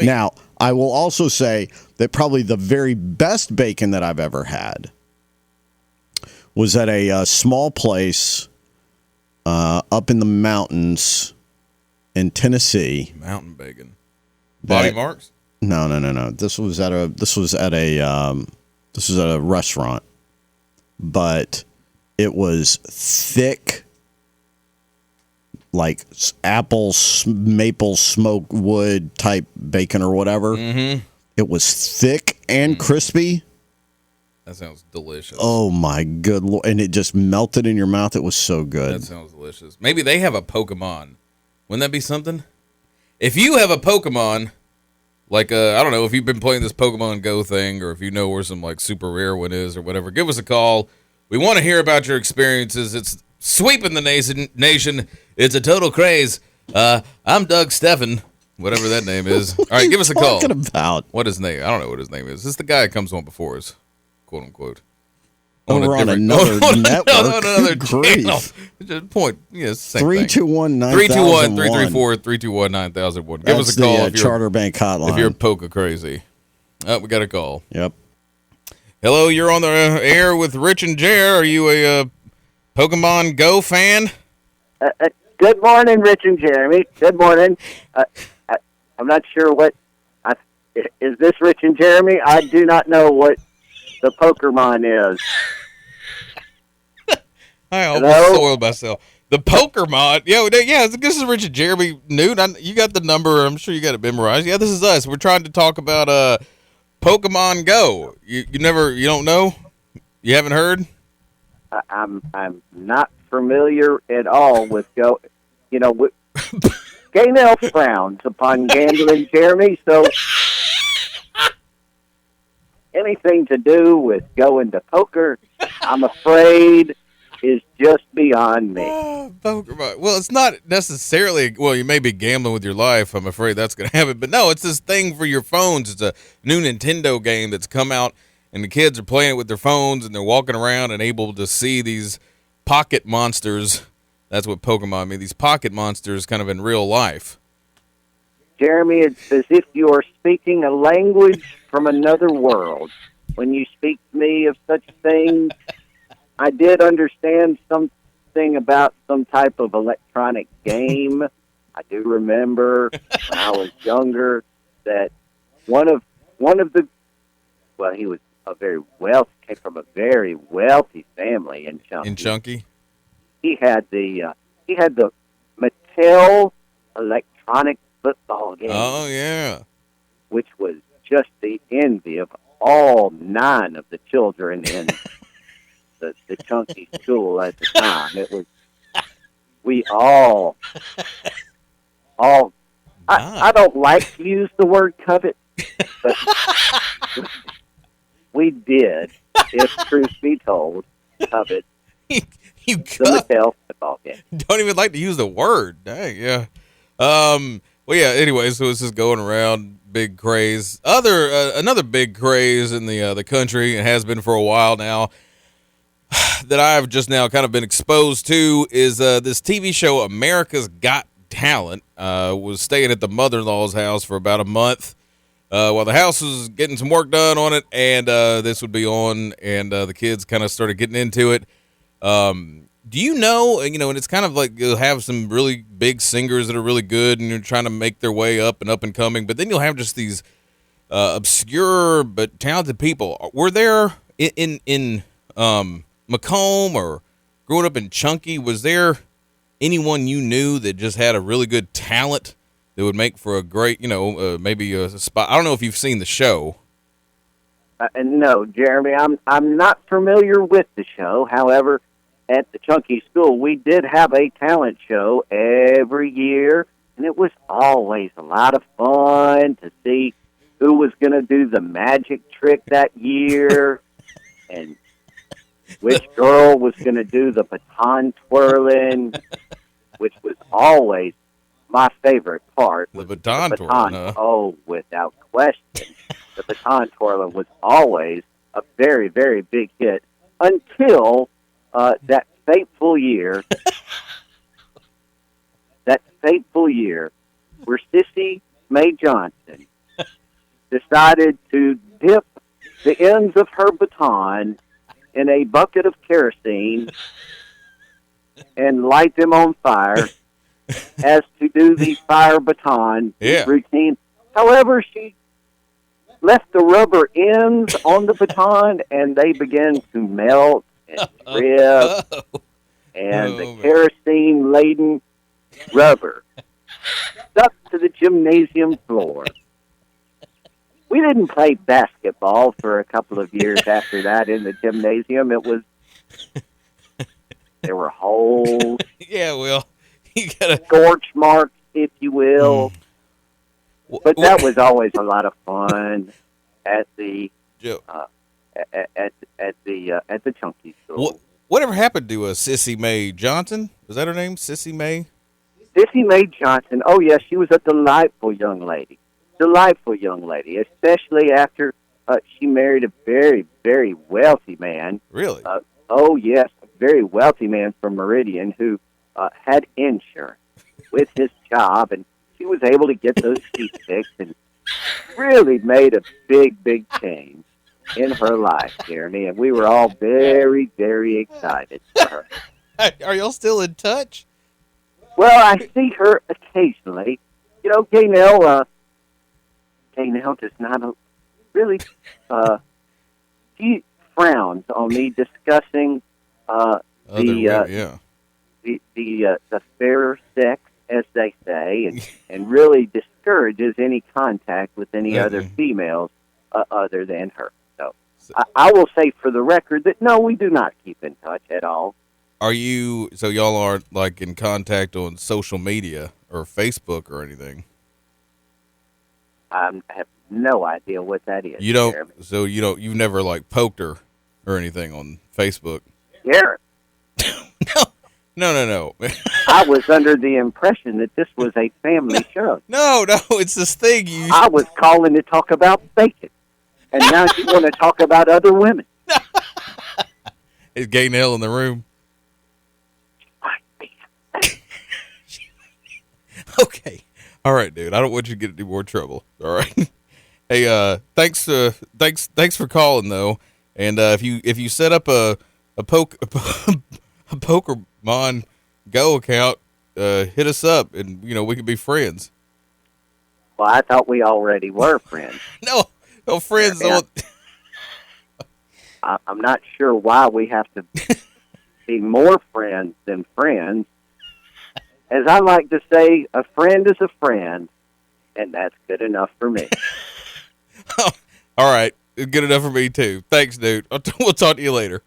Now, I will also say that probably the very best bacon that I've ever had was at a small place up in the mountains in Tennessee. Mountain bacon. Body Marks? No. This was at a restaurant, but it was thick, like apple maple smoke wood type bacon or whatever. Mm-hmm. It was thick and crispy. That sounds delicious. Oh my good Lord! And it just melted in your mouth. It was so good. That sounds delicious. Maybe they have a Pokemon. Wouldn't that be something? If you have a Pokemon, like I don't know if you've been playing this Pokemon Go thing, or if you know where some like super rare one is or whatever, give us a call. We want to hear about your experiences. It's sweeping the nation. It's a total craze. I'm Doug Steffen, whatever that name is. All right, give us a call. What are you talking about? What his name? I don't know what his name is. This is the guy that comes on before us, quote unquote. We're on another network. On another Good channel. grief. Point. Yeah, it's the same 321-9001. 321-334-9001. Give That's us a call. the Charter Bank hotline. If you're Poke crazy. Oh, we got a call. Yep. Hello, you're on the air with Rich and Jer. Are you a Pokemon Go fan? Good morning, Rich and Jeremy. Good morning. I'm not sure is this Rich and Jeremy? I do not know what the Pokemon is. I almost soiled myself. The Pokemon. Yeah, this is Rich and Jeremy. Newt, you got the number. I'm sure you got it memorized. Yeah, this is us. We're trying to talk about Pokemon Go. You don't know? You haven't heard? I'm not familiar at all with Go. You know, Gaynell frowns upon gambling, Jeremy, so anything to do with going to poker, I'm afraid, is just beyond me. Pokemon. Well, it's not necessarily, you may be gambling with your life. I'm afraid that's going to happen. But no, it's this thing for your phones. It's a new Nintendo game that's come out, and the kids are playing it with their phones, and they're walking around and able to see these pocket monsters. That's what Pokemon mean. These pocket monsters kind of in real life. Jeremy, it's as if you are speaking a language from another world. When you speak to me of such things, I did understand something about some type of electronic game. I do remember when I was younger that one of the he was came from a very wealthy family in Chunky. In Chunky? He had the Mattel electronic football game. Oh yeah, which was just the envy of all 9 of the children in the Chunky school at the time. It was we all. I don't like to use the word covet, but we did, if truth be told, covet. You the Mattel football game. Don't even like to use the word. Dang, yeah. Anyway, so it's just going around, big craze. Another big craze in the country, and has been for a while now, that I've just now kind of been exposed to is this TV show, America's Got Talent. Was staying at the mother-in-law's house for about a month while the house was getting some work done on it, and this would be on, and the kids kind of started getting into it. Do you know, and it's kind of like you'll have some really big singers that are really good and you're trying to make their way up and coming, but then you'll have just these obscure but talented people. Were there in Macomb or growing up in Chunky, was there anyone you knew that just had a really good talent that would make for a great, maybe a spot? I don't know if you've seen the show. No, Jeremy, I'm not familiar with the show. However, at the Chunky School, we did have a talent show every year, and it was always a lot of fun to see who was going to do the magic trick that year and which girl was going to do the baton twirling, which was always my favorite part. The baton twirling, huh? Oh, without question. The baton twirling was always a very, very big hit until that fateful year where Sissy Mae Johnson decided to dip the ends of her baton in a bucket of kerosene and light them on fire as to do the fire baton routine. However, she left the rubber ends on the baton, and they began to melt and drip, and the kerosene-laden rubber stuck to the gymnasium floor. We didn't play basketball for a couple of years after that in the gymnasium. There were holes. Yeah, well, you gotta scorch marks, if you will. But that was always a lot of fun at the at the Chunky School. Whatever happened to Sissy Mae Johnson? Was that her name, Sissy Mae? Sissy Mae Johnson. Oh yes, she was a delightful young lady. Especially after she married a very, very wealthy man. Really? Oh yes, a very wealthy man from Meridian who had insurance with his job, and she was able to get those teeth fixed and really made a big, big change in her life, Jeremy. And we were all very, very excited for her. Are y'all still in touch? Well, I see her occasionally. You know, Gaynell does not really. She frowns on me discussing the fair sex, as they say, and really discourages any contact with any other females other than her. So I will say for the record that no, we do not keep in touch at all. So y'all aren't like in contact on social media or Facebook or anything? I have no idea what that is. You don't, Jeremy. so you've never like poked her or anything on Facebook? Garrett. No. I was under the impression that this was a family show. No, it's this thing I was calling to talk about bacon, and now you want to talk about other women. Is Gaynell in the room? Okay. All right, dude. I don't want you to get into more trouble. All right. Hey, thanks for calling though. And if you set up a Pokemon Go account, hit us up, and we could be friends. Well, I thought we already were friends. No friends. I'm not sure why we have to be more friends than friends. As I like to say, a friend is a friend, and that's good enough for me. All right. Good enough for me, too. Thanks, dude. We'll talk to you later.